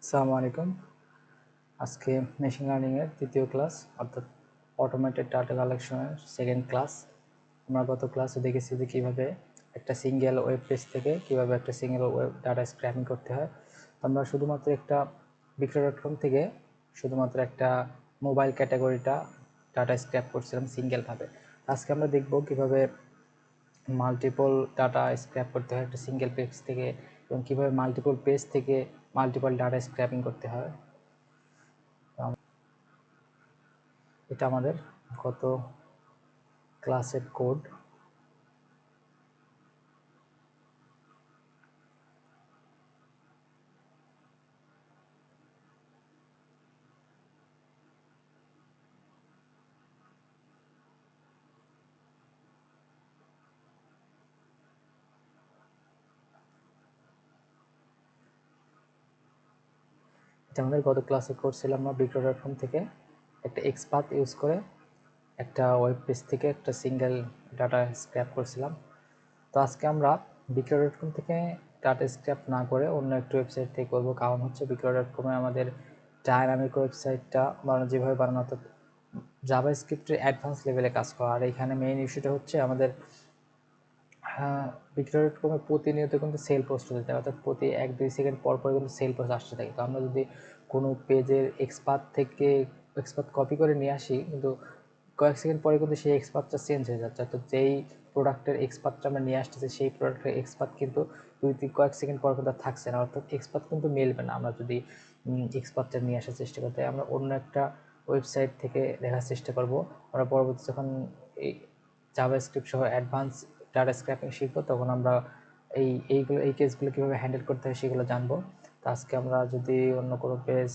আসসালামু আলাইকুম। আজকে মেশিন লার্নিং এর তৃতীয় ক্লাস অর্থাৎ অটোমেটেড ডাটা কালেকশনের সেকেন্ড ক্লাস। আমরা গত ক্লাসে দেখেছি যে কীভাবে একটা সিঙ্গেল ওয়েব পেজ থেকে কীভাবে একটা সিঙ্গেল ওয়েব ডাটা স্ক্র্যাপিং করতে হয়। তো আমরা শুধুমাত্র একটা বিক্রয়.com থেকে শুধুমাত্র একটা মোবাইল ক্যাটাগরিটা ডাটা স্ক্র্যাপ করছিলাম সিঙ্গেলভাবে। আজকে আমরা দেখব কীভাবে মাল্টিপল ডাটা স্ক্র্যাপ করতে হয় একটা সিঙ্গেল পেজ থেকে এবং কীভাবে মাল্টিপল পেজ থেকে মাল্টিপল ডাটা স্ক্র্যাপিং করতে হয়। এটা আমাদের গত ক্লাসের কোড। এটা আমাদের গত ক্লাসে করছিলাম আমরা বিক্রয়.com থেকে একটা এক্সপাথ ইউজ করে একটা ওয়েব পেজ থেকে একটা সিঙ্গেল ডাটা স্ক্র্যাপ করছিলাম। তো আজকে আমরা বিক্রয়.com থেকে ডাটা স্ক্র্যাপ না করে অন্য একটা ওয়েবসাইট থেকে করবো, কারণ হচ্ছে বিক্রয়.com-এ আমাদের ডায়নামিক ওয়েবসাইটটা বানানো যেভাবে বানানো অর্থাৎ জাভাস্ক্রিপ্টের অ্যাডভান্স লেভেলে কাজ করা। আর এখানে মেইন ইস্যুটা হচ্ছে আমাদের বিক্রয়.com-এ প্রতিনিয়ত কিন্তু সেল পোস্ট হতে থাকে, অর্থাৎ প্রতি 1-2 সেকেন্ড পর পর কিন্তু সেল পোস্ট আসতে থাকে। তো আমরা যদি কোনো পেজের এক্সপাথ থেকে এক্সপাথ কপি করে নিয়ে আসি, কিন্তু কয়েক সেকেন্ড পরে কিন্তু সেই এক্সপাথটা চেঞ্জ হয়ে যাচ্ছে, অর্থাৎ যেই প্রোডাক্টের এক্সপাথটা আমরা নিয়ে আসতেছি সেই প্রোডাক্টের এক্সপাথ কিন্তু কয়েক সেকেন্ড পর কিন্তু থাকছে না, অর্থাৎ এক্সপাথ কিন্তু মেলবে না। আমরা যদি এক্সপাথটা নিয়ে আসার চেষ্টা করতে আমরা অন্য একটা ওয়েবসাইট থেকে দেখার চেষ্টা করব। আমরা পরবর্তী যখন এই জাভাস্ক্রিপ্ট সহ অ্যাডভান্স ডাটা স্ক্র্যাপিং শিখবো তখন আমরা এই কেসগুলো কীভাবে হ্যান্ডেল করতে হয় সেগুলো জানবো। তো আজকে আমরা যদি অন্য কোনো পেজ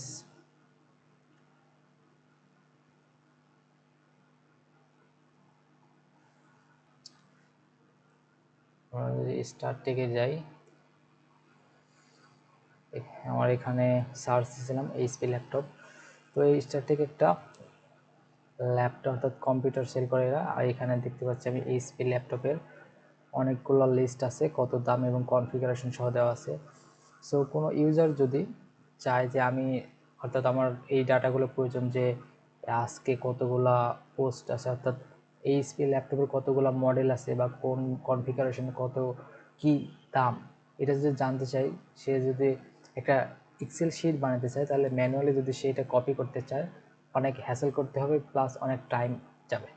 আমরা যদি স্টার্ট থেকে যাই, আমার এখানে সার্চ দিয়েছিলাম এইচপি ল্যাপটপ। তো এই স্টার্ট থেকে একটা ল্যাপটপ অর্থাৎ কম্পিউটার সেল করে এরা। আর এখানে দেখতে পাচ্ছি আমি এইচপি ল্যাপটপের অনেকগুলো লিস্ট আছে, কত দাম এবং কনফিগারেশন সহ দেওয়া আছে। সো কোনো ইউজার যদি চায় যে আমি অর্থাৎ আমার এই ডাটাগুলো প্রয়োজন, যে আজকে কতগুলা পোস্ট আছে অর্থাৎ এইচপি ল্যাপটপের কতগুলো মডেল আছে বা কোন কনফিগারেশনে কত কি দাম, এটা যদি জানতে চাই, সে যদি একটা এক্সেল শিট বানাতে চায় তাহলে ম্যানুয়ালি যদি সেটা কপি করতে চায় অনেক হ্যাসেল করতে হবে, প্লাস অনেক টাইম যাবে।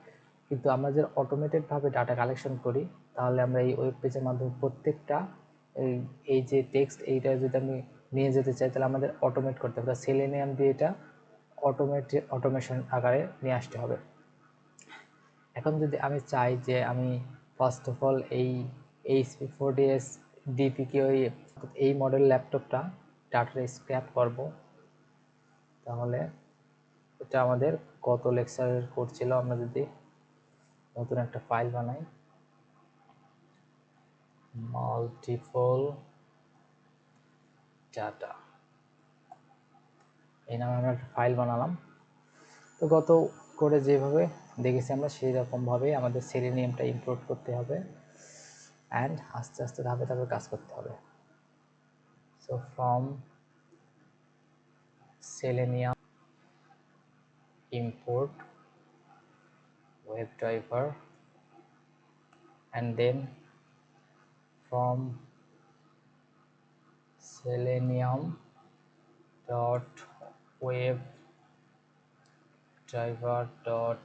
কিন্তু আমরা যে অটোমেটেডভাবে ডাটা কালেকশন করি তাহলে আমরা এই ওয়েব পেজের মাধ্যমে প্রত্যেকটা এই যে টেক্সট এইটা যদি আমি নিয়ে যেতে চাই তাহলে আমাদের অটোমেট করতে হবে। সেলেনিয়াম দিয়ে এটা অটোমেশন আকারে নিয়ে আসতে হবে। এখন যদি আমি চাই যে আমি ফার্স্ট অফ অল HP40S ডিপিকে এই মডেল ল্যাপটপটা ডাটা স্ক্র্যাপ করব, তাহলে এটা আমাদের কত লেকচারের কোড ছিল। আমরা যদি নতুন একটা ফাইল বানাই, মাল্টিপল ডাটা, এই নামে আমরা একটা ফাইল বানালাম। তো গত করে যেভাবে দেখেছি আমরা সেই রকমভাবেই আমাদের সেলেনিয়ামটা ইম্পোর্ট করতে হবে অ্যান্ড আস্তে আস্তে ধাপে ধাপে কাজ করতে হবে। So from selenium import WebDriver and then from selenium dot WebDriver dot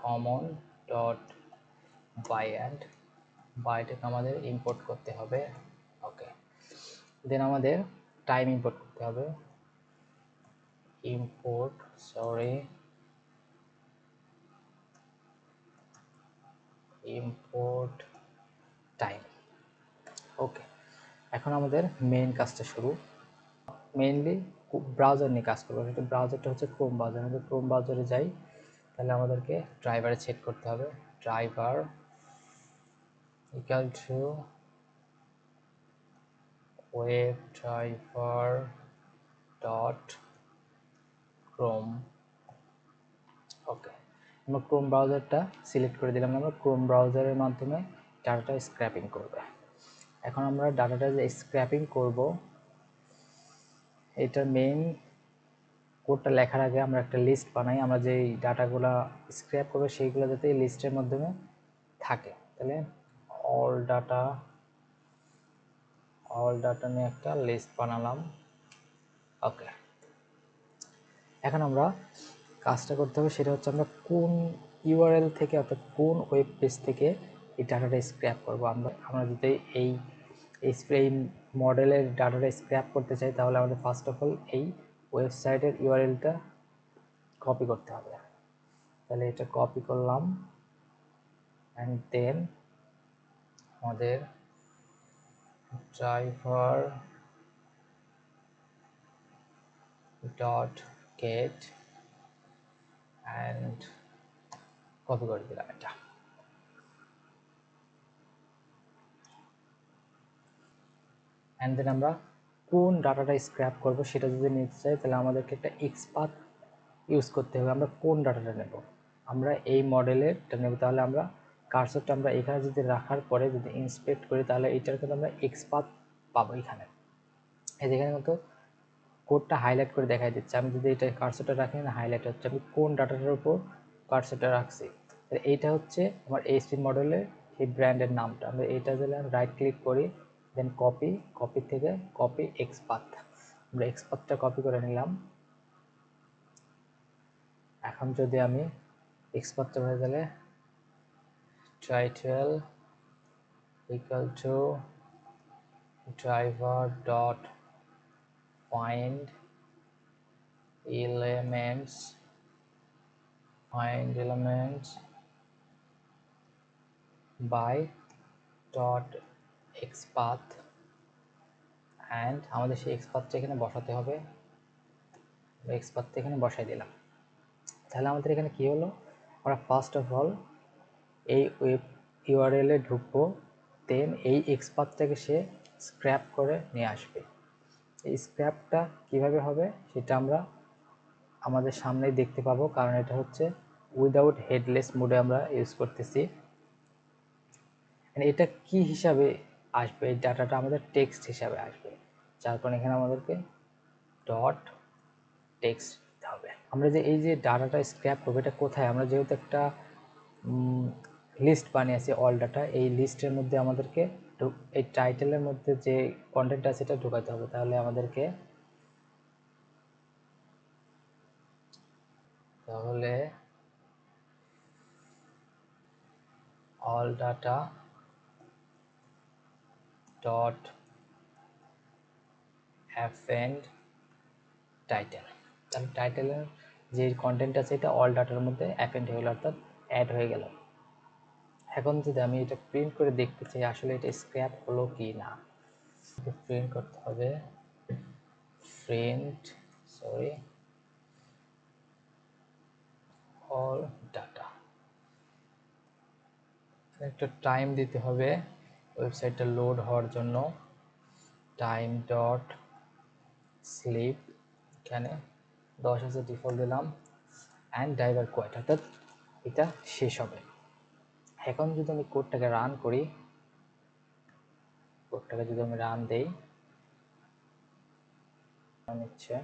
common dot by and বাইটাকে আমাদের ইম্পোর্ট করতে হবে। ওকে, দেন আমাদের টাইম ইম্পোর্ট করতে হবে। import time. ওকে, এখন আমাদের মেইন কাজটা শুরু। মেইনলি ব্রাউজার নিয়ে কাজ করবো। সেটা ব্রাউজারটা হচ্ছে ক্রোম ব্রাউজার। আমাদের ক্রোম ব্রাউজারে যাই, তাহলে আমাদেরকে ড্রাইভারে সেট করতে হবে। Driver equal to WebDriver dot Chrome. Okay, আমরা ক্রোম ব্রাউজারটা সিলেক্ট করে দিলাম। আমরা ক্রোম ব্রাউজারের মাধ্যমে ডাটাটা স্ক্র্যাপিং করবে। এখন আমরা ডাটাটা যে স্ক্র্যাপিং করব, এটার মেইন কোডটা লেখার আগে আমরা একটা লিস্ট বানাই, আমরা যেই ডাটাগুলো স্ক্র্যাপ করবো সেইগুলো যাতে এই লিস্টের মাধ্যমে থাকে। তাহলে অল ডাটা নিয়ে একটা লিস্ট বানালাম। ওকে, এখন আমরা কাজটা করতে হবে, সেটা হচ্ছে আমরা কোন ইউআরএল থেকে অর্থাৎ কোন ওয়েব পেজ থেকে এই ডাটাটা স্ক্র্যাপ করবো। আমরা যদি এই মডেলের ডাটাটা স্ক্র্যাপ করতে চাই, তাহলে আমাদের ফার্স্ট অফ অল এই ওয়েবসাইটের ইউআরএলটা কপি করতে হবে। তাহলে এটা কপি করলাম, অ্যান্ড দেন আমাদের driver dot gate and copy করে দিলাম এটা। অ্যান্ড দেন আমরা কোন ডাটাটা স্ক্র্যাপ করব সেটা যদি নিতে চাই, তাহলে আমাদেরকে একটা এক্সপাথ ইউজ করতে হবে। আমরা কোন ডাটাটা নেব, আমরা এই মডেলেরটা নেব। তাহলে আমরা কার্সরটা আমরা এখানে যদি রাখার পরে যদি ইন্সপেক্ট করি, তাহলে এইটার কিন্তু আমরা এক্সপাথ পাবো এখানে। এই যেখানে কিন্তু কোডটা হাইলাইট করে দেখাই দিচ্ছে। আমি যদি এটা কার্সরটা রাখি না, হাইলাইট হচ্ছে আমি কোন ডাটাটার উপর কার্সরটা রাখছি। এইটা হচ্ছে আমার এইচপি মডেলের এই ব্র্যান্ডের নামটা। আমরা এইটা যদি আমি রাইট ক্লিক করি, দেন কপি থেকে কপি এক্সপাথ, আমরা এক্সপাথটা কপি করে নিলাম। এখন যদি আমি এক্সপাথটা হয়ে গেলে title equal to driver dot find elements by dot xpath, and আমাদের সেই এক্সপাথটা এখানে বসাতে হবে। এক্সপাথটা এখানে বসাই দিলাম। তাহলে আমাদের এখানে কি হলো, আমরা ফার্স্ট অফ অল এই ওয়েব ইউআরএল এ ঢুকবো, দেন এই এক্সপাথটাকে সে স্ক্র্যাপ করে নিয়ে আসবে। এই স্ক্র্যাপটা কিভাবে হবে সেটা আমরা আমাদের সামনেই দেখতে পাবো, কারণ এটা হচ্ছে উইদাউট হেডলেস মোডে আমরা ইউজ করতেছি। এটা কি হিসাবে আসবে, এই ডাটাটা আমাদের টেক্সট হিসাবে আসবে, যার কারণে এখানে আমাদেরকে ডট টেক্সট দিতে হবে। আমরা যে এই যে ডাটাটা স্ক্র্যাপ করবো, এটা কোথায়, আমরা যেহেতু একটা লিস্ট বানিয়েছি অল ডাটা, এই লিস্টের মধ্যে আমাদেরকে এই টাইটেলের মধ্যে যে কন্টেন্ট আছে সেটা ঢোকাতে হবে। তাহলে আমাদেরকে all data dot append title, তাহলে টাইটেলের যে কন্টেন্ট আছে এটা অল ডাটার মধ্যে অ্যাপেন্ড হয়ে গেল, অর্থাৎ অ্যাড হয়ে গেল। এখন যদি আমি এটা প্রিন্ট করে দেখতে চাই আসলে এটা স্ক্র্যাপ হলো কি না, প্রিন্ট করতে হবে অল ডাটা। একটা টাইম দিতে হবে ওয়েবসাইটটা লোড হওয়ার জন্য, টাইম ডট স্লিপ, এখানে 10,000 ডিফল্ট দিলাম, অ্যান্ড ড্রাইভার কোয়াইট, অর্থাৎ এটা শেষ হবে। এখন যদি আমি কোডটাকে রান করি, কোডটাকে যদি আমি রান দেই, নিচ্ছে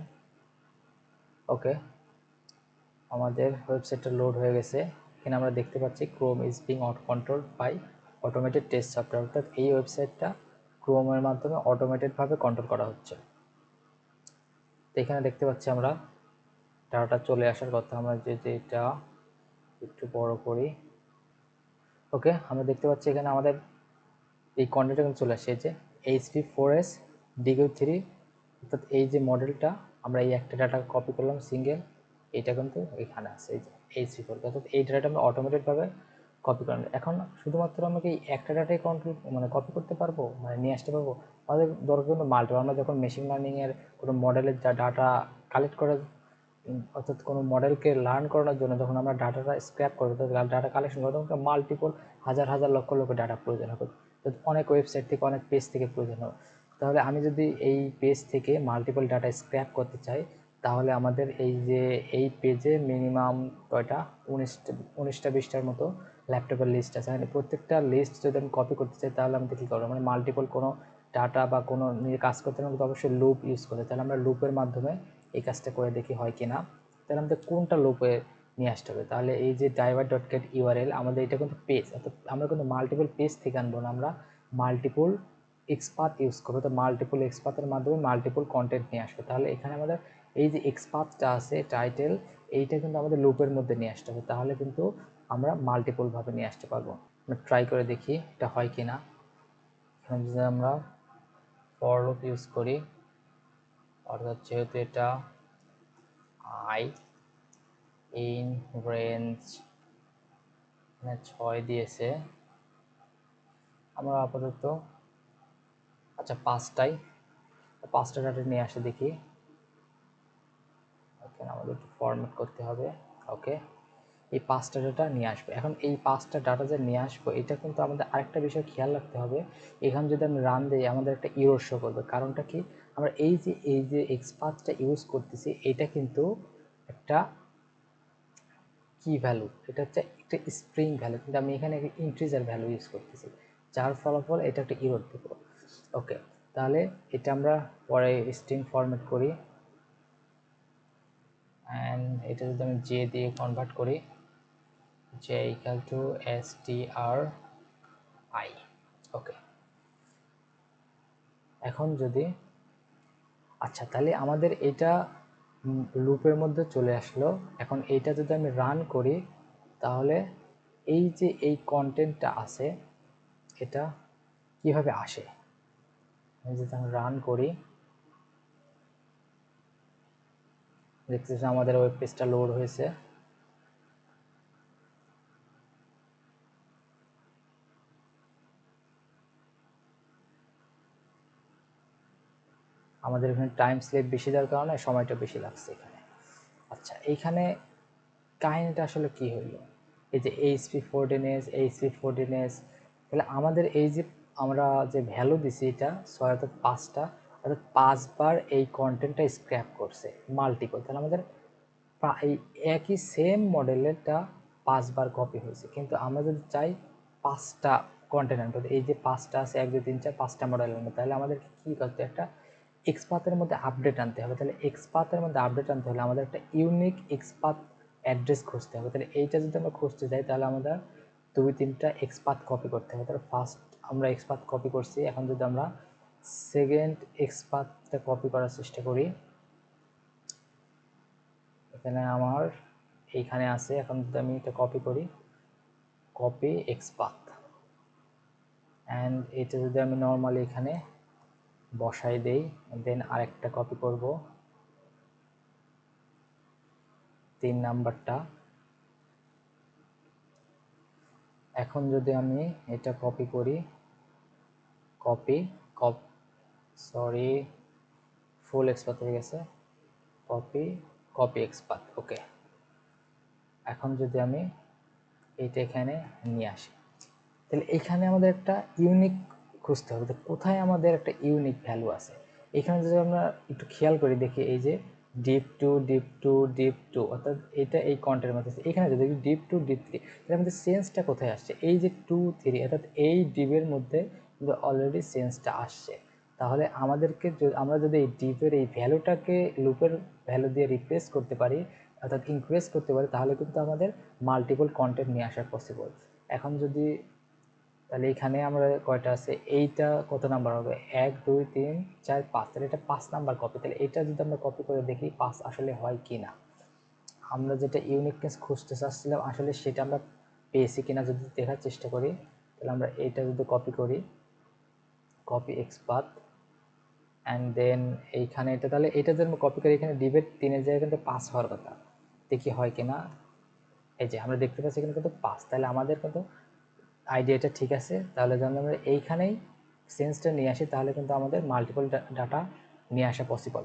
ওকে, আমাদের ওয়েবসাইটটা লোড হয়ে গেছে। এখানে আমরা দেখতে পাচ্ছি Chrome is being controlled by automated test software, অর্থাৎ এই ওয়েবসাইটটা ক্রোমের মাধ্যমে অটোমেটেডভাবে কন্ট্রোল করা হচ্ছে। তো এখানে দেখতে পাচ্ছি আমরা ডাটাটা চলে আসার কথা। আমরা যদি এটা একটু বড় করি, ওকে, আমরা দেখতে পাচ্ছি এখানে আমাদের এই কন্টেন্টটা কিন্তু চলে আসছে, যে HP4S DQ3, অর্থাৎ এই যে মডেলটা আমরা এই একটা ডাটা কপি করলাম সিঙ্গেল, এটা কিন্তু এখানে আছে এই যে HP4, অর্থাৎ এই ডাটাটা আমরা অটোমেটেডভাবে কপি করলাম। এখন শুধুমাত্র আমরা কি একটা ডাটাই কন্ট্রোল কপি করতে পারবো, নিয়ে আসতে পারবো, আমাদের দরকার কিন্তু মাল্টিপল। আমরা যখন মেশিন লার্নিংয়ের কোনো মডেলের যা ডাটা কালেক্ট করার, অর্থাৎ কোনো মডেলকে লার্ন করানোর জন্য যখন আমরা ডাটাটা স্ক্র্যাপ করবো, ডাটা কালেকশন করবো, তখন মাল্টিপল হাজার হাজার লক্ষ লক্ষ ডাটা প্রয়োজন হবে, অনেক ওয়েবসাইট থেকে অনেক পেজ থেকে প্রয়োজন হবে। তাহলে আমি যদি এই পেজ থেকে মাল্টিপল ডাটা স্ক্র্যাপ করতে চাই, তাহলে আমাদের এই যে এই পেজে মিনিমাম কয়টা 19টা 20টার মতো ল্যাপটপের লিস্ট আছে, মানে প্রত্যেকটা লিস্ট যদি আমি কপি করতে চাই তাহলে আমাদের কী করবো, মানে মাল্টিপল কোনো ডাটা বা কোনো নিয়ে কাজ করতে হলে আমাদের অবশ্যই লুপ ইউজ করতে, তাহলে আমরা লুপের মাধ্যমে এই কাজটা করে দেখি হয় কি না। তাহলে আমাদের কোনটা লুপে নিয়ে আসতে হবে, তাহলে এই যে ড্রাইভার ডট গেট ইউআরএল আমাদের এটা কিন্তু পেজ, অর্থাৎ আমরা কিন্তু মাল্টিপল পেজ থেকে আনবো না, আমরা মাল্টিপল এক্সপাথ ইউজ করবো। তো মাল্টিপল এক্সপাথের মাধ্যমে মাল্টিপল কন্টেন্ট নিয়ে আসবে। তাহলে এখানে আমাদের এই যে এক্সপাথটা আছে টাইটেল, এইটা কিন্তু আমাদের লুপের মধ্যে নিয়ে আসতে হবে, তাহলে কিন্তু আমরা মাল্টিপলভাবে নিয়ে আসতে পারবো। আমরা ট্রাই করে দেখি এটা হয় কি না। এখানে যদি আমরা ফর লুপ ইউজ করি, অর্থাৎ যেহেতু এটা আই ইন রেঞ্জ 6 দিয়েছে, আমরা আপাতত আচ্ছা 5টা ডাটা নিয়ে আসে দেখি। ওকে, আমাদের একটু ফরম্যাট করতে হবে। ওকে, এই 5টা ডাটা নিয়ে আসবে। এখন এই 5টা ডাটা যে নিয়ে আসবো, এটা কিন্তু আমাদের আরেকটা বিষয় খেয়াল রাখতে হবে, এখানে যদি আমি রান দিই আমাদের একটা ইরর শো করবে। কারণটা কি, আমরা এই যে এক্সপাথটা ইউজ করতেছি, এটা কিন্তু একটা কি ভ্যালু, এটা হচ্ছে একটা স্ট্রিং ভ্যালু, কিন্তু আমি এখানে একটা ইন্টিজার ভ্যালু ইউজ করতেছি, যার ফলাফল এটা একটা ইরর দেব। ওকে, তাহলে এটা আমরা পরে স্ট্রিং ফরম্যাট করি, অ্যান্ড এটা যদি আমি জে দিয়ে কনভার্ট করি, জে ইকাল টু stri। ওকে, এখন যদি আচ্ছা, তাহলে আমাদের এটা লুপের মধ্যে চলে আসলো। এখন এইটা যদি আমি রান করি, তাহলে এই যে এই কন্টেন্টটা আছে এটা কিভাবে আসে, যদি আমি রান করি, দেখতেছি আমাদের ওয়েব পেজটা লোড হয়েছে। আমাদের এখানে টাইম স্লেপ বেশি দেওয়ার কারণে সময়টা বেশি লাগছে এখানে। আচ্ছা, এইখানে কাহিনীটা আসলে কি হইলো, এই যে HP14s, তাহলে আমাদের এই যে আমরা যে ভ্যালু দিছি এটা 6 অর্থাৎ 5টা, অর্থাৎ 5বার এই কন্টেন্টটা স্ক্র্যাপ করছে মাল্টিপল, তাহলে আমাদের এই একই সেম মডেলেরটা 5বার কপি হয়েছে। কিন্তু আমরা যদি চাই 5টা কন্টেন্ট আনতে, এই যে 5টা আছে 1 2 3 4 5টা মডেল আনবো, তাহলে আমাদেরকে কী করতে, একটা এক্সপাথের মধ্যে আপডেট আনতে হবে। তাহলে এক্সপাথের মধ্যে আপডেট আনতে হলে আমাদের একটা ইউনিক এক্সপাথ অ্যাড্রেস খুঁজতে হবে। তাহলে এইটা যদি আমরা খুঁজতে যাই, তাহলে আমাদের 2-3টা এক্সপাথ কপি করতে হবে। তাহলে ফার্স্ট আমরা এক্সপাথ কপি করছি, এখন যদি আমরা সেকেন্ড এক্সপাথটা কপি করার চেষ্টা করি, এখানে আমার এইখানে আছে, এখন যদি আমি এটা কপি করি, কপি এক্সপাথ, অ্যান্ড এটা যদি আমি নর্মালি এখানে বসাই দেই, দেন আরেকটা কপি করব 3 নাম্বারটা। এখন যদি আমি এটা কপি করি, কপি সরি ফুল এক্সপাথ হয়ে গেছে, কপি এক্সপাথ। ওকে, এখন যদি আমি এইটা এখানে নিয়ে আসি, তাহলে এখানে আমাদের একটা ইউনিক খুঁজতে হবে, তো কোথায় আমাদের একটা ইউনিক ভ্যালু আছে। এখানে যদি আমরা একটু খেয়াল করি দেখি, এই যে ডিপ টু অর্থাৎ এটা এই কন্টেন্টের মধ্যে, এখানে যদি ডিপ3, তাহলে আমাদের সেন্সটা কোথায় আসছে, এই যে 2 3, অর্থাৎ এই ডিপের মধ্যে কিন্তু অলরেডি সেন্সটা আসছে। তাহলে আমাদেরকে আমরা যদি এই ডিপের এই ভ্যালুটাকে লুপের ভ্যালু দিয়ে রিপ্লেস করতে পারি, অর্থাৎ ইনক্রিজ করতে পারি, তাহলে কিন্তু আমাদের মাল্টিপল কন্টেন্ট নিয়ে আসা পসিবল। এখন যদি তাহলে এখানে আমরা কয়টা আছে, এইটা কত নাম্বার হবে, 1 2 3 4 5, তাহলে এটা 5 নাম্বার কপি। তাহলে এটা যদি আমরা কপি করে দেখি 5 আসলে হয় কি না, আমরা যেটা ইউনিকনেস খুঁজতে চাচ্ছিলাম আসলে সেটা আমরা পেয়েছি কিনা যদি দেখার চেষ্টা করি, তাহলে আমরা এইটা যদি কপি করি, কপি এক্সপাথ, অ্যান্ড দেন এইখানে এটা, তাহলে এটা যদি আমরা কপি করি, এখানে ডিবেট 3-এর জায়গায় কিন্তু 5 হওয়ার কথা, দেখি হয় কিনা। এই যে আমরা দেখতে পাচ্ছি এখানে কিন্তু 5, তাহলে আমাদের কিন্তু আইডিয়াটা ঠিক আছে। তাহলে যদি আমরা এইখানেই সেন্সটা নিয়ে আসি, তাহলে কিন্তু আমাদের মাল্টিপল ডাটা নিয়ে আসা পসিবল।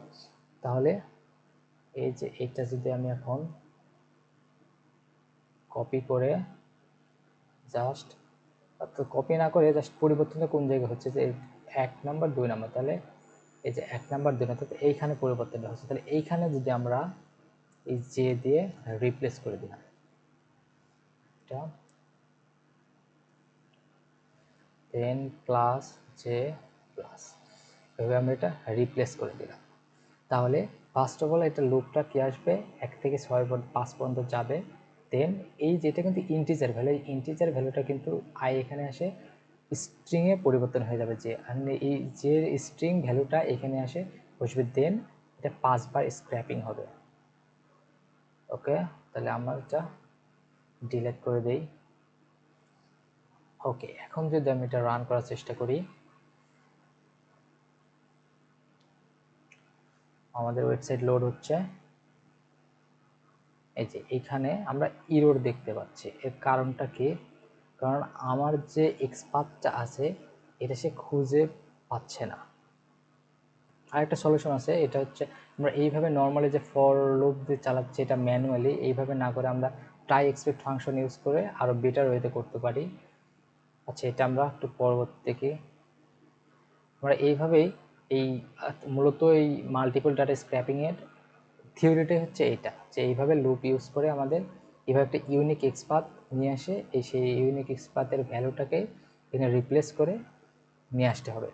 তাহলে এই যে এইটা যদি আমি এখন কপি করে জাস্ট, তো কপি না করে জাস্ট পরিবর্তনটা কোন জায়গায় হচ্ছে, যে 1 নাম্বার 2 নাম্বার, তাহলে এই যে 1 নাম্বার 2 নাম্বার, এইখানে পরিবর্তনটা হচ্ছে। তাহলে এইখানে যদি আমরা এই জে দিয়ে রিপ্লেস করে দিলাম, এটা দেন প্লাস জে প্লাস, এভাবে আমরা এটা রিপ্লেস করে দিলাম। তাহলে ফার্স্ট অফ অল এটা লুপটা কি আসবে 1 থেকে 5 পর্যন্ত যাবে। দেন এই যেটা কিন্তু ইন্টিজার ভ্যালু, এই ইন্টিজার ভ্যালুটা কিন্তু আই এখানে আসে স্ট্রিংয়ে পরিবর্তন হয়ে যাবে, যে এই যে স্ট্রিং ভ্যালুটা এখানে আসে বসবে। দেন এটা 5 বার স্ক্র্যাপিং হবে। ওকে, তাহলে আমরা এটা ডিলিট করে দেই। ওকে, এখন যদি আমি এটা রান করার চেষ্টা করি, আমাদের ওয়েবসাইট লোড হচ্ছে। এই যে এখানে আমরা ইরর দেখতে পাচ্ছি। এর কারণটা কি? কারণ আমার যে এক্সপাথটা আছে এটা সে খুঁজে পাচ্ছে না। আরেকটা সলিউশন আছে, এটা হচ্ছে আমরা এইভাবে নর্মালি যে ফর লুপ দিয়ে চালাচ্ছি এটা ম্যানুয়ালি, এইভাবে না করে আমরা ট্রাই এক্সপেক্ট ফাংশন ইউজ করে আরও বেটার ওয়েতে করতে পারি। আচ্ছা, এটা আমরা একটু পরবর্তী দেখি। আমরা এইভাবেই এই মূলত এই মাল্টিপল ডাটা স্ক্র্যাপিংয়ের থিওরিটাই হচ্ছে এইটা, যে এইভাবে লুপ ইউজ করে আমাদের এইভাবে একটা ইউনিক এক্সপাথ নিয়ে আসে, সেই ইউনিক এক্সপাথের ভ্যালুটাকে এখানে রিপ্লেস করে নিয়ে আসতে হবে।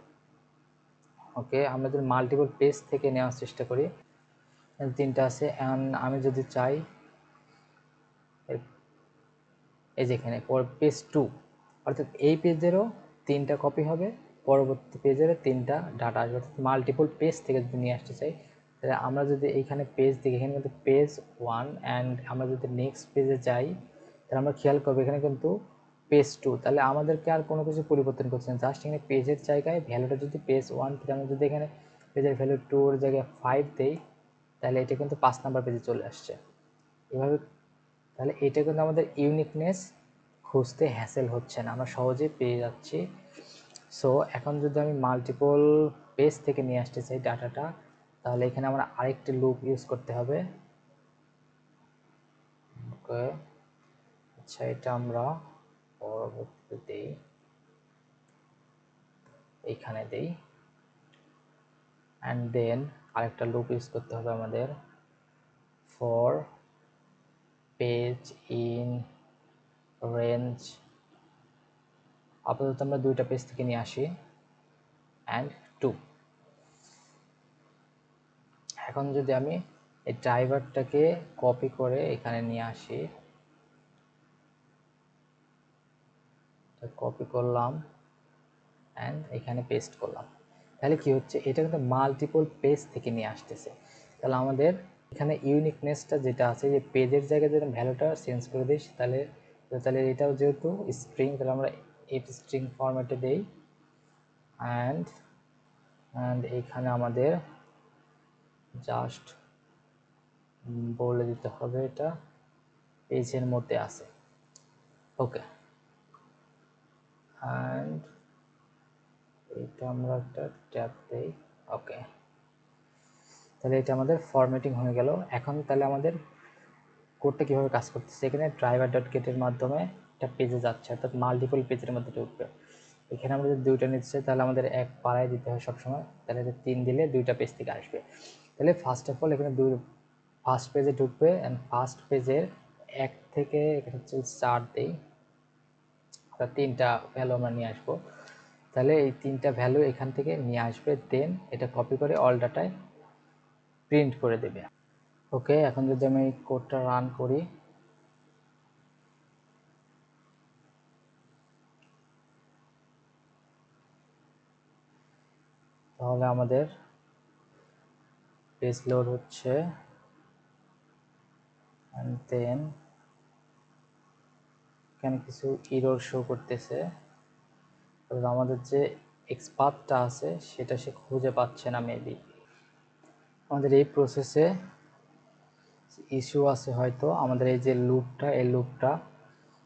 ওকে, আমরা যদি মাল্টিপল পেজ থেকে নেওয়ার চেষ্টা করি, 3টা আছে। আমি যদি চাই এই যেখানে পেজ 2, অর্থাৎ এই পেজেরও 3টা কপি হবে, পরবর্তী পেজেরও 3টা ডাটা আসবে। অর্থাৎ মাল্টিপল পেজ থেকে যদি নিয়ে আসতে চাই, তাহলে আমরা যদি এইখানে পেজ দেখি, এখানে কিন্তু পেজ 1, অ্যান্ড আমরা যদি নেক্সট পেজে যাই তাহলে আমরা খেয়াল করবো এখানে কিন্তু পেজ 2। তাহলে আমাদেরকে আর কোনো কিছু পরিবর্তন করছে না, জাস্ট এখানে পেজের জায়গায় ভ্যালুটা যদি পেজ 1 থেকে আমরা যদি এখানে পেজের ভ্যালু 2 এর জায়গায় 5 দেই, তাহলে এটা কিন্তু 5 নাম্বার পেজে চলে আসছে এভাবে। তাহলে এটা কিন্তু আমাদের ইউনিকনেস খুঁজতে হ্যাসেল হচ্ছে না, আমরা সহজেই পেয়ে যাচ্ছি। সো এখন যদি আমি মাল্টিপল পেজ থেকে নিয়ে আসতে চাই ডাটাটা, তাহলে এখানে আমরা আরেকটি লুপ ইউজ করতে হবে। ওকে, আচ্ছা, এটা আমরা পরবর্তীতে দেই, এইখানে দেই। অ্যান্ড দেন আরেকটা লুপ ইউজ করতে হবে আমাদের, ফর পেজ ইন রেঞ্জ। আপাতত আমরা 2টা পেজ থেকে নিয়ে আসি, অ্যান্ড 2। এখন যদি আমি এই ড্রাইভারটাকে কপি করে এখানে নিয়ে আসি, কপি করলাম অ্যান্ড এখানে পেস্ট করলাম, তাহলে কি হচ্ছে, এটা কিন্তু মাল্টিপল পেজ থেকে নিয়ে আসতেছে। তাহলে আমাদের এখানে ইউনিকনেসটা যেটা আছে, যে পেজের জায়গায় যদি ভ্যালুটা চেঞ্জ করে দিই, তাহলে তাহলে এটাও যেহেতু স্ট্রিং, তাহলে আমরা এট স্ট্রিং ফরম্যাটে দেই। অ্যান্ড এইখানে আমাদের জাস্ট বলে দিতে হবে এটা পেজের মধ্যে আছে। ওকে, অ্যান্ড এটা আমরা একটা ট্যাব দেই। ওকে, তাহলে এটা আমাদের ফরম্যাটিং হয়ে গেল। এখন তাহলে আমাদের কোডটা কীভাবে কাজ করতেছে, এখানে ড্রাইভার ডট গেটের মাধ্যমে একটা পেজে যাচ্ছে, অর্থাৎ মাল্টিপল পেজের মধ্যে ঢুকবে। এখানে আমরা যদি 2টা নিতে চাই তাহলে আমাদের 1 পাড়ায় দিতে হয় সবসময়, তাহলে 3 দিলে 2টা পেজ থেকে আসবে। তাহলে ফার্স্ট অফ অল এখানে ফার্স্ট পেজে ঢুকবে, অ্যান্ড ফার্স্ট পেজের 1 থেকে এখানে হচ্ছে 4 দিই, অর্থাৎ 3টা ভ্যালু আমরা নিয়ে আসবো। তাহলে এই 3টা ভ্যালু এখান থেকে নিয়ে আসবে, দেন এটা কপি করে অল ডাটায় প্রিন্ট করে দেবে। ওকে, এখন যদি আমি এই কোডটা রান করি, তাহলে আমাদের পেজ লোড হচ্ছে, অ্যান্ড দেন এখানে কিছু এরর শো করতেছে, আমাদের যে এক্সপাথটা আছে সেটা সে খুঁজে পাচ্ছে না। মেবি আমাদের এই প্রসেসে ইস্যু আছে হয়তো, আমাদের এই যে লুপটা, এই লুপটা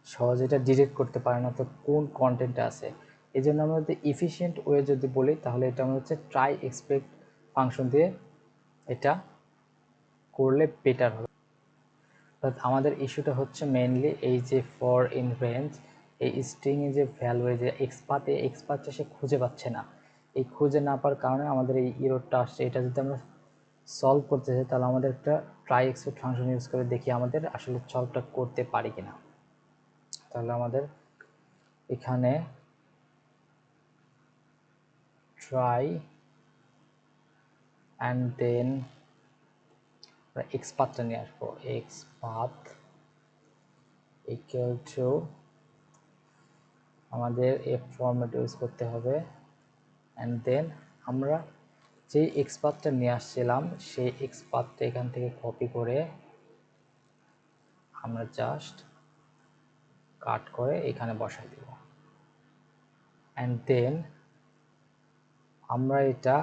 সহজে এটা ডিটেক্ট করতে পারে না তো কোন কন্টেন্টটা আছে। এই জন্য আমরা যদি ইফিশিয়েন্ট ওয়ে যদি বলি, তাহলে এটা আমরা হচ্ছে ট্রাই এক্সপেক্ট ফাংশন দিয়ে এটা করলে বেটার হবে। আমাদের ইস্যুটা হচ্ছে মেইনলি এই যে ফর ইন রেঞ্জ, এই স্ট্রিংয়ে যে ভ্যালু, এই যে এক্সপাথটা সে খুঁজে পাচ্ছে না। এই খুঁজে না পাওয়ার কারণে আমাদের এই ইররটা আসছে। এটা যদি আমরা সলভ করতে চাই তাহলে আমাদের একটা ট্রাই এক্সপেক্ট ফাংশন ইউজ করে দেখি আমাদের আসলে সলভটা করতে পারি কিনা। তাহলে আমাদের এখানে try and then xpath নিয়ে আসবো xpath equal to আমাদের f ফরম্যাট ইউজ করতে হবে and then আমরা যে xpathটা নিয়ে আসছিলাম সেই xpathটা এখান থেকে কপি করে আমরা জাস্ট কাট করে এখানে বসাই দেব and then আমরা এটা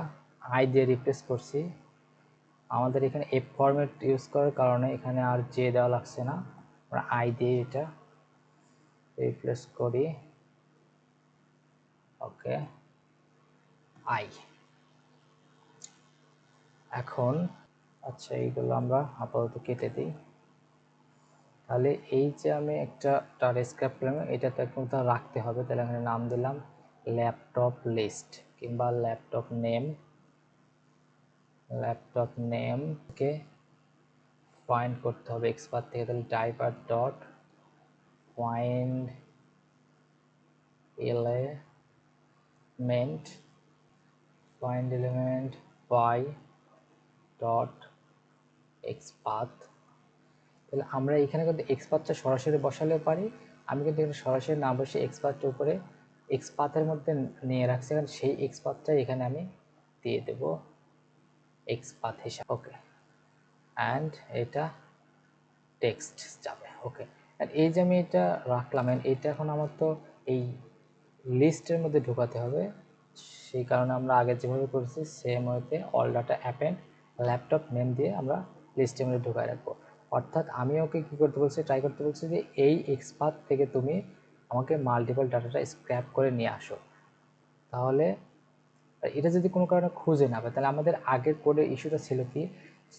i দিয়ে রিপ্লেস করছি আমাদের এখানে f ফরম্যাট ইউজ করার কারণে এখানে আর j দেওয়া লাগছে না আমরা i দিয়ে এটা রিপ্লেস করি ওকে i এখন আচ্ছা এইগুলো আমরা আপাতত কেটে দিই তাহলে এই যে আমি একটা টার স্ক্র্যাপ করলাম এটা তো একদম রাখতে হবে তাহলে আমি নাম দিলাম ল্যাপটপ লিস্ট কিংবা ল্যাপটপ নেম কে ফাইন্ড করতে হবে xpath থেকে তাহলে typer dot find element by dot xpath তাহলে আমরা এখানে কিন্তু xpathটা সরাসরি বসালেও পারি আমি কিন্তু এখানে সরাসরি না বসে xpathটার উপরে xpathের মধ্যে নিয়ে রাখছি কারণ সেই xpathটা এখানে আমি দিয়ে দেব xpath হিসাবে ওকে এন্ড এটা টেক্সট যাবে ওকে এন্ড এই যে আমি এটা রাখলাম এন্ড এটা এখন আমার তো এই লিস্টের মধ্যে ঢোকাতে হবে সেই কারণে আমরা আগে যেভাবে করেছি সেম ওয়েতে all data append laptop name দিয়ে আমরা লিস্টের মধ্যে ঢোকায় রাখবো অর্থাৎ আমি ওকে কি করতে বলছি ট্রাই করতে বলছি যে এই xpath থেকে তুমি আমাকে মাল্টিপল ডাটাটা স্ক্র্যাপ করে নিয়ে আসো তাহলে এটা যদি কোনো কারণে খুঁজে না পায় তাহলে আমাদের আগের কোডের ইস্যুটা ছিল কি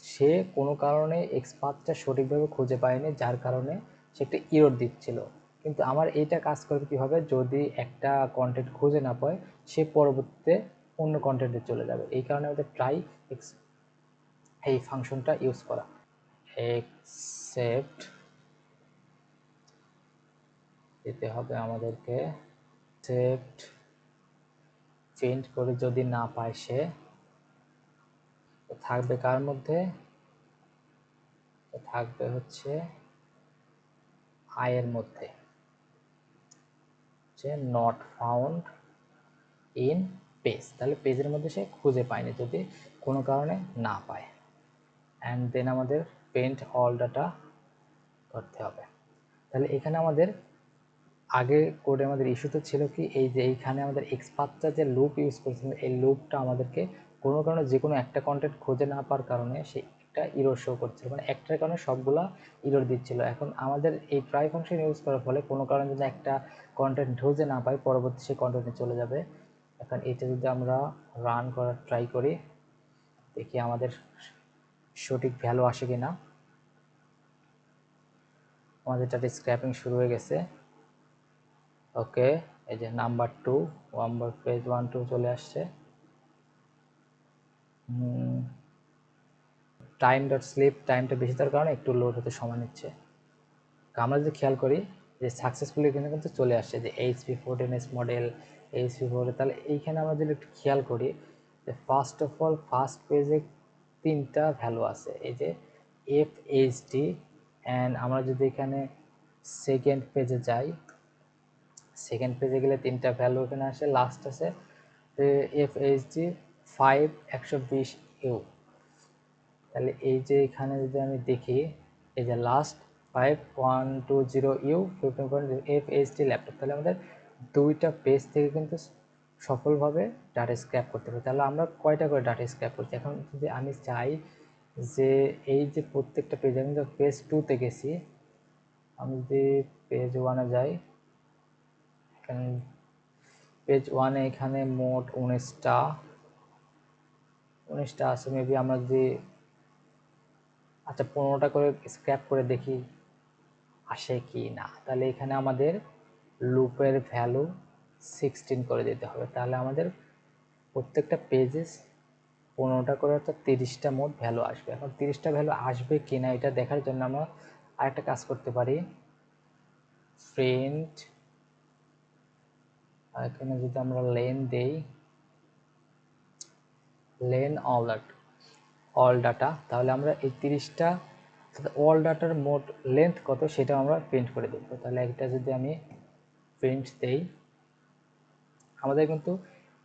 সে কোনো কারণে xpathটা সঠিকভাবে খুঁজে পায়নি যার কারণে সে একটা এরর দিচ্ছিল কিন্তু আমার এইটা কাজ করবে কিভাবে যদি একটা কন্টেন্ট খুঁজে না পায় সে পরবর্তীতে অন্য কন্টেন্টে চলে যাবে এই কারণে আমাদের ট্রাই এই ফাংশনটা ইউজ করা except দিতে হবে আমাদেরকে except চেঞ্জ করে যদি না পায় সে থাকবে কার মধ্যে থাকবে হচ্ছে i এর মধ্যে যে নট ফাউন্ড ইন পেজ তাহলে পেজের মধ্যে সে খুঁজে পায়নি যদি কোনো কারণে না পায় এন্ড দেন আমাদের পেন্ট অল ডাটা করতে হবে তাহলে এখানে আমাদের আগে কোডে আমাদের ইস্যুতে ছিল কি এই যে এইখানে আমাদের xpathটা যে লুপ ইউজ করেছিলাম এই লুপটা আমাদেরকে কোনো কারণে যে কোনো একটা কন্টেন্ট খুঁজে না পাওয়ার কারণে সে একটা এরর শো করছিল মানে একটার কারণে সবগুলা এরর দিচ্ছিল এখন আমাদের এই ট্রাই ফাংশন ইউজ করার ফলে কোনো কারণে যদি একটা কন্টেন্ট খুঁজে না পাই পরবর্তী সেই কন্টেন্টে চলে যাবে এখন এটা যদি আমরা রান করার ট্রাই করি দেখি আমাদের সঠিক ভ্যালু আসে কিনা আমাদের ডাটা স্ক্র্যাপিং শুরু হয়ে গেছে ওকে এই যে নাম্বার 2 নাম্বার পেজ 1 2 চলে আসছে টাইম ডট স্লিপ টাইমটা বেশি তার কারণে একটু লোড হতে সময় নিচ্ছে আমরা যদি খেয়াল করি যে সাকসেসফুলি এখানে কিন্তু চলে আসছে যে HP14s মডেল HP4 তাহলে এইখানে আমরা যদি একটু খেয়াল করি যে ফার্স্ট অফ অল ফার্স্ট পেজে তিনটা ভ্যালু আছে এই যে FHD এন্ড আমরা যদি এখানে সেকেন্ড পেজে যাই সেকেন্ড পেজে গেলে তিনটা ভ্যালু এখানে আসে লাস্ট আছে FHD 5120U তাহলে এই যে এখানে যদি আমি দেখি এই যে লাস্ট 5120U 15.0 FHD ল্যাপটপ তাহলে আমাদের দুইটা পেজ থেকে কিন্তু সফলভাবে ডাটা স্ক্র্যাপ করতে হবে তাহলে আমরা কয়টা করে ডাটা স্ক্র্যাপ করছি এখন যদি আমি চাই যে এই যে প্রত্যেকটা পেজে আমি পেজ 2 তে গেছি আমি যদি পেজ 1 এ যাই এখানে পেজ 1 এ এখানে মোট 19টা আছে মেবি আমরা যদি আচ্ছা 15টা করে স্ক্র্যাপ করে দেখি আসে কি না তাহলে এখানে আমাদের লুপের ভ্যালু 16 করে দিতে হবে তাহলে আমাদের প্রত্যেকটা পেজে 15টা করে অর্থাৎ 30টা মোট ভ্যালু আসবে এখন 30টা ভ্যালু আসবে কিনা এটা দেখার জন্য আমরা আরেকটা কাজ করতে পারি প্রিন্ট এখানে যদি আমরা লেন দেই লেন অল ডাটা, তাহলে আমরা এই 30টা অল ডাটার মোট লেন্থ কত সেটা আমরা প্রিন্ট করে দেবো। তাহলে এটা যদি আমি প্রিন্ট দেই, আমাদের কিন্তু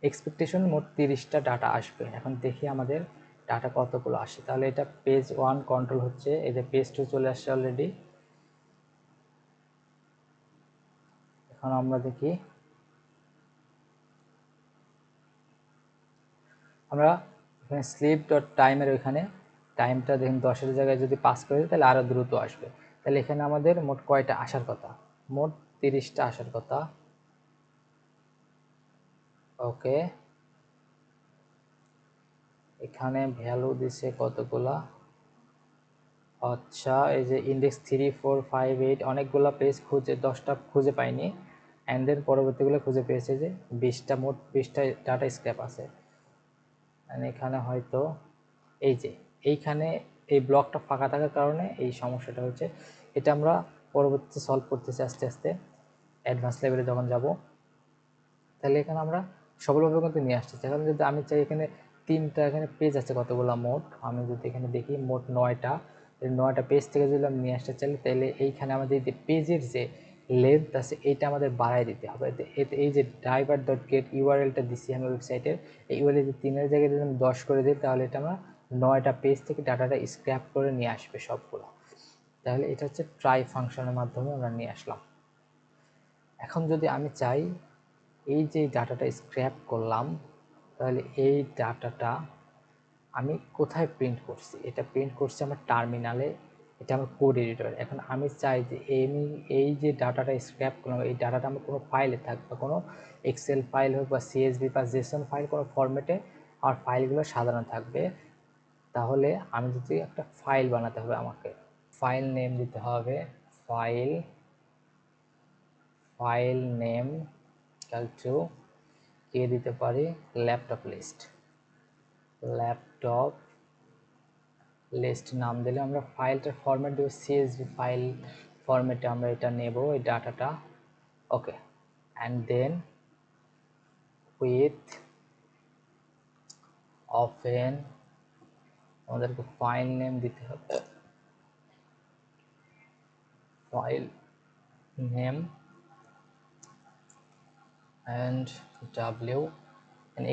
এক্সপেকটেশন মোট 30টা ডাটা আসবে। এখন দেখি আমাদের ডাটা কতগুলো আসে। তাহলে এটা পেজ 1 কন্ট্রোল হচ্ছে, এই যে পেজ 2 চলে আসছে অলরেডি। এখন আমরা দেখি, আমরা এখানে স্লিপ ডট টাইমের ওইখানে টাইমটা দেখুন 10-এর জায়গায় যদি পাস করে দিই তাহলে আরও দ্রুত আসবে। তাহলে এখানে আমাদের মোট কয়টা আসার কথা? মোট 30টা আসার কথা। ওকে, এখানে ভ্যালু দিছে কতগুলা? আচ্ছা, এই যে ইন্ডেক্স 3, 4, 5, 8 অনেকগুলো পেজ খুঁজে 10টা খুঁজে পাইনি, অ্যান্ড দেন পরবর্তীগুলো খুঁজে পেয়েছে যে 20টা, মোট 20টা ডাটা স্ক্র্যাপ আছে। এখানে হয়তো এই যে এইখানে এই ব্লকটা ফাঁকা থাকার কারণে এই সমস্যাটা হচ্ছে। এটা আমরা পরবর্তীতে সলভ করতেছি আস্তে আস্তে, অ্যাডভান্স লেভেলে যখন যাব। তাহলে এখানে আমরা সফলভাবে কিন্তু নিয়ে আসতেছি। এখন যদি আমি চাই এখানে 3টা, এখানে পেজ আছে কতগুলো মোট, আমি যদি এখানে দেখি মোট 9টা, এই 9টা পেজ থেকে যদি আমি নিয়ে আসতে চাই তাহলে এইখানে আমাদের যে পেজের যে লেন্থ আছে এইটা আমাদের বাড়াই দিতে হবে। এই যে ড্রাইভার ডট গেট ইউআরএলটা দিচ্ছি আমি ওয়েবসাইটের, এই ইউআরএল যদি 3-এর জায়গায় যদি আমি 10 করে দিই তাহলে এটা আমরা 9টা পেজ থেকে ডাটাটা স্ক্র্যাপ করে নিয়ে আসবে সবগুলো। তাহলে এটা হচ্ছে ট্রাই ফাংশনের মাধ্যমে আমরা নিয়ে আসলাম। এখন যদি আমি চাই এই যে ডাটাটা স্ক্র্যাপ করলাম, তাহলে এই ডাটাটা আমি কোথায় প্রিন্ট করছি? এটা প্রিন্ট করছি আমার টার্মিনালে, এটা আমার কোড এডিটর। এখন আমি চাই যে এই যে ডাটাটা স্ক্র্যাপ করলাম এই ডাটাটা আমার কোনো ফাইলে থাকবে, কোনো এক্সেল ফাইল হোক বা সিএসভি বা জেসন ফাইল, কোনো ফরম্যাটে আমার ফাইলগুলো সাজানো থাকবে। তাহলে আমি যদি একটা ফাইল বানাতে হবে, আমাকে ফাইল নেম দিতে হবে, ফাইল নেম ইকুয়াল টু কে দিতে পারি ল্যাপটপ লিস্ট নাম দিলে আমরা ফাইলটার ফরম্যাট দেবো সিএসভি ফাইল ফরম্যাটে আমরা এটা নেব এই ডাটাটা। ওকে, অ্যান্ড দেন উইথ ওপেন আমাদেরকে ফাইল নেম দিতে হবে, ফাইল নেম অ্যান্ড ডাব্লিউ।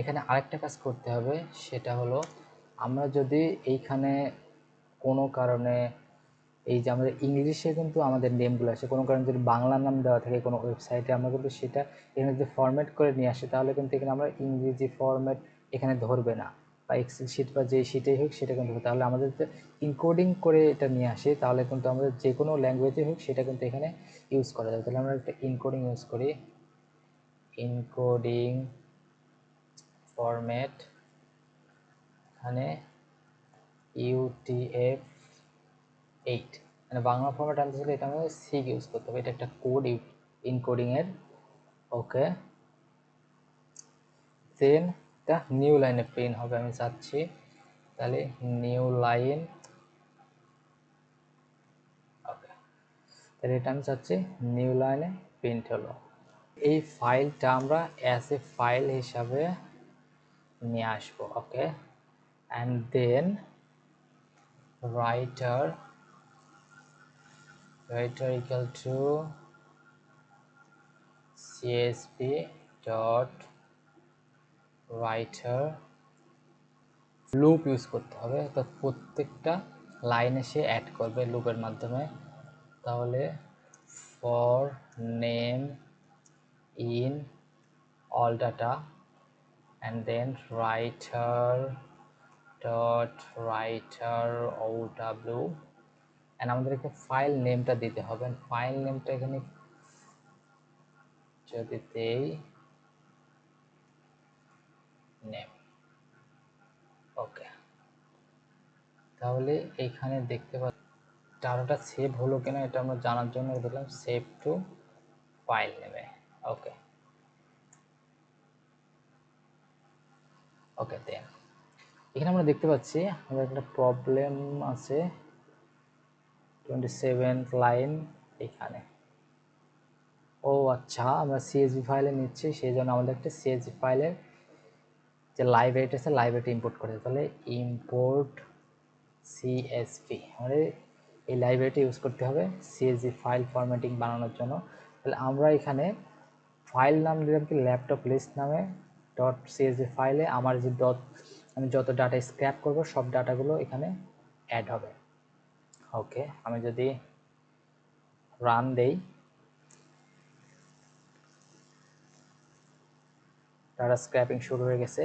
এখানে আরেকটা কাজ করতে হবে, সেটা হলো আমরা যদি এইখানে কোনো কারণে এই যে আমাদের ইংলিশে কিন্তু আমাদের নেমগুলো আসে, কোনো কারণে যদি বাংলা নাম দেওয়া থাকে কোনো ওয়েবসাইটে, আমরা কিন্তু সেটা এখানে যদি ফরম্যাট করে নিয়ে আসি তাহলে কিন্তু এখানে আমরা ইংরেজি ফরম্যাট এখানে ধরবে না, বা এক্সেল শিট বা যে শিটেই হোক সেটা কিন্তু, তাহলে আমাদের যে ইনকোডিং করে এটা নিয়ে আসি তাহলে কিন্তু আমরা যে কোনো ল্যাঙ্গুয়েজে হোক সেটা কিন্তু এখানে ইউজ করা যাবে। তাহলে আমরা একটা ইনকোডিং ইউজ করি, ইনকোডিং ফরম্যাট, এখানে UTF-8 মানে বাংলা ফরম্যাট আনতে হলে এটা আমাদের সিগ ইউজ করতে হবে, এটা একটা কোড ইনকোডিং এর। ওকে, দেন এটা নিউ লাইনে প্রিন্ট হবে আমি চাচ্ছি, তাহলে নিউ লাইন। ওকে, তাহলে এটা আমি চাচ্ছি নিউ লাইনে প্রিন্ট হলো। এই ফাইলটা আমরা অ্যাজ এ ফাইল হিসাবে নিয়ে আসবো। Okay, and then writer equal to csv dot writer loop use করতে হবে, তো প্রত্যেকটা লাইনে সে অ্যাড করবে লুপের মাধ্যমে। তাহলে for name in all data and then writer OW, and আমাদেরকে ফাইল নেমটা দিতে হবে। ফাইল নেমটা এখানে যদি দেই নেম। ওকে, তাহলে এইখানে দেখতে পাচ্ছি ডাটাটা সেভ হলো কিনা এটা আমরা জানার জন্য দিলাম সেভ টু ফাইল নেমে। ওকে, ওকে, দেন এখানে আমরা দেখতে পাচ্ছি আমাদের একটা প্রবলেম আছে, 27th লাইন এখানে। ও আচ্ছা, আমরা সিএসভি ফাইলে নিচ্ছি, সেই জন্য আমাদের একটা সিএসভি ফাইলের যে লাইব্রেরিটা আছে লাইব্রেরিটা ইম্পোর্ট করতে, তাহলে ইম্পোর্ট সিএসভি, আমাদের এই লাইব্রেরিটা ইউজ করতে হবে সিএসভি ফাইল ফরম্যাটিং বানানোর জন্য। তাহলে আমরা এখানে ফাইল নাম দিলাম কি ল্যাপটপ লিস্ট নামে ডট সিএসভি ফাইলে আমার যে আমি যত ডাটা স্ক্র্যাপ করব সব ডাটাগুলো এখানে অ্যাড হবে। ওকে, আমি যদি রান দেই, ডাটা স্ক্র্যাপিং শুরু হয়ে গেছে।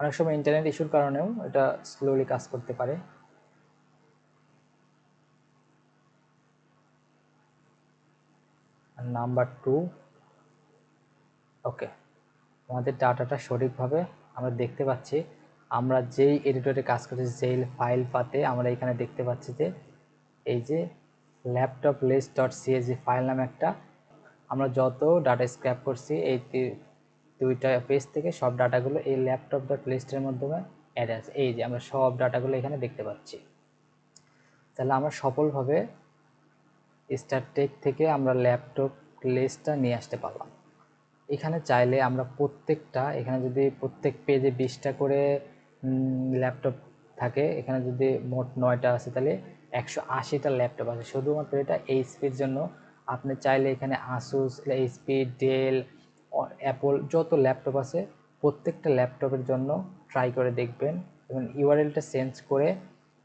অনেক সময় ইন্টারনেট ইস্যুর কারণেও এটা স্লোলি কাজ করতে পারে। নাম্বার 2, ওকে, আমাদের ডাটাটা সঠিকভাবে আমরা দেখতে পাচ্ছি। আমরা যেই এডিটরে কাজ করছি, যেই ফাইল পাতে আমরা এখানে দেখতে পাচ্ছি যে এই যে laptop list dot CSV file নামে একটা, আমরা যত ডাটা স্ক্র্যাপ করছি এই দুইটা পেজ থেকে সব ডাটাগুলো এই ল্যাপটপ ডট লিস্টের মাধ্যমে অ্যাড আছে। এই যে আমরা সব ডাটাগুলো এখানে দেখতে পাচ্ছি। তাহলে আমরা সফলভাবে স্টারটেক থেকে আমরা ল্যাপটপ লিস্টটা নিয়ে আসতে পারলাম। এখানে চাইলে আমরা প্রত্যেকটা, এখানে যদি প্রত্যেক পেজে 20টা করে ল্যাপটপ থাকে, এখানে যদি মোট 9টা আছে তাহলে 180টা ল্যাপটপ আছে শুধুমাত্র এটা এইচপির জন্য। আপনি চাইলে এখানে আসুস, এইচপি, ডেল, অ্যাপল যত ল্যাপটপ আছে প্রত্যেকটা ল্যাপটপের জন্য ট্রাই করে দেখবেন এবং ইউআরএলটা চেঞ্জ করে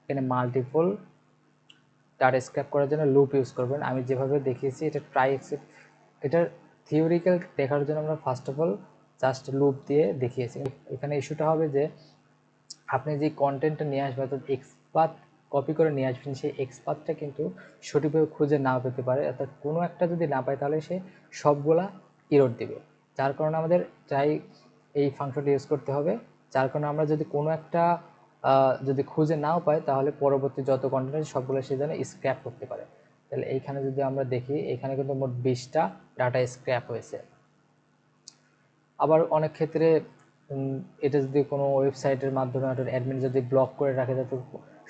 এখানে মাল্টিপল ডাটা স্ক্র্যাপ করার জন্য লুপ ইউজ করবেন। আমি যেভাবে দেখিয়েছি এটা এটার থিওরিক্যাল দেখার জন্য আমরা first of all just loop দিয়ে দেখিয়েছি। এখানে ইস্যুটা হবে যে আপনি যে কন্টেন্টটা নিয়ে আসবেন অর্থাৎ এক্সপাথ কপি করে নিয়ে আসবেন, সেই এক্সপাথটা কিন্তু সঠিকভাবে খুঁজে না পেতে পারে, অর্থাৎ কোনো একটা যদি না পায় তাহলে সে সবগুলা এরর দিবে। যার কারণে আমাদের চাই এই ফাংশনটা ইউজ করতে হবে। যার কারণে আমরা যদি কোনো একটা যদি খুঁজে নাও পাই তাহলে পরবর্তী যত কন্টেন্ট আছে সবগুলো সে যেন স্ক্র্যাপ করতে পারে। তাহলে এইখানে যদি আমরা দেখি এখানে কিন্তু মোট 20টা ডাটা স্ক্র্যাপ হয়েছে। আবার অনেক ক্ষেত্রে এটা যদি কোনো ওয়েবসাইটের মাধ্যমে অ্যাডমিন যদি ব্লক করে রাখে, যাতে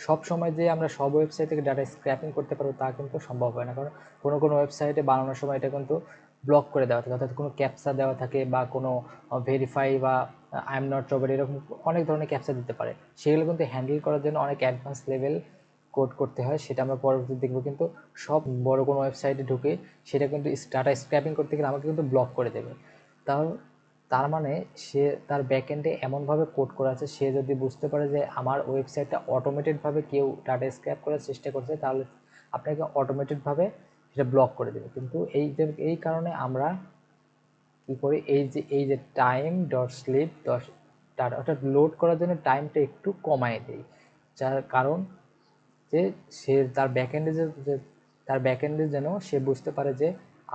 সব সময় যে আমরা সব ওয়েবসাইট থেকে ডাটা স্ক্র্যাপিং করতে পারবো তা কিন্তু সম্ভব হয় না, কারণ কোনো ওয়েবসাইটে বানানোর সময় এটা কিন্তু ব্লক করে দেওয়া থাকে, অর্থাৎ কোনো ক্যাপচা দেওয়া থাকে বা কোনো ভেরিফাই বা আই এম নট রবার্ট এরকম অনেক ধরনের ক্যাপচা দিতে পারে। সেগুলো কিন্তু হ্যান্ডেল করার জন্য অনেক অ্যাডভান্স লেভেল কোড করতে হয়, সেটা আমরা পরবর্তীতে দেখবো। কিন্তু সব বড় কোনো ওয়েবসাইটে ঢুকে সেটা কিন্তু ডাটা স্ক্র্যাপিং করতে গেলে আমাকে কিন্তু ব্লক করে দেবে। তার মানে সে তার ব্যাকএন্ডে এমনভাবে কোড করা আছে, সে যদি বুঝতে পারে যে আমার ওয়েবসাইটটা অটোমেটেডভাবে কেউ ডাটা স্ক্র্যাপ করার চেষ্টা করছে তাহলে আপনাকে অটোমেটেডভাবে সেটা ব্লক করে দেবে। কিন্তু এই কারণে আমরা কি করি, এই যে time dot slip dot data, অর্থাৎ লোড করার জন্য টাইমটা একটু কমায় দিই, যার কারণ যে সে তার ব্যাকএন্ডে যেন সে বুঝতে পারে যে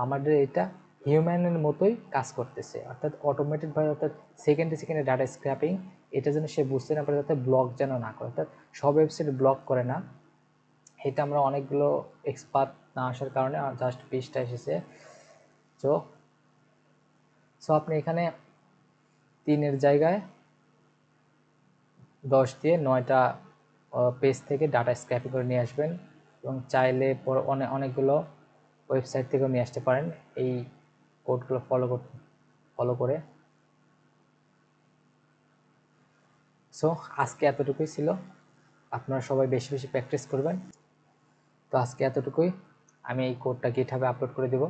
আমাদের এটা হিউম্যানের মতোই কাজ করতেছে, অর্থাৎ অটোমেটেডভাবে, অর্থাৎ সেকেন্ডে ডাটা স্ক্র্যাপিং এটা যেন সে বুঝতে না পারে, যাতে ব্লক যেন না করে, অর্থাৎ সব ওয়েবসাইট ব্লক করে না। এটা আমরা অনেকগুলো এক্সপার্ট না আসার কারণে জাস্ট 20টা এসেছে। সো আপনি এখানে 3-এর জায়গায় 10 দিয়ে 9টা পেজ থেকে ডাটা স্ক্র্যাপিং করে নিয়ে আসবেন এবং চাইলে অনেকগুলো ওয়েবসাইট থেকেও নিয়ে আসতে পারেন এই কোডগুলো ফলো করে। সো আজকে এতটুকুই ছিল, আপনারা সবাই বেশি বেশি প্র্যাকটিস করবেন। তো আজকে এতটুকুই, আমি এই কোডটা গিটহাবে আপলোড করে দেব।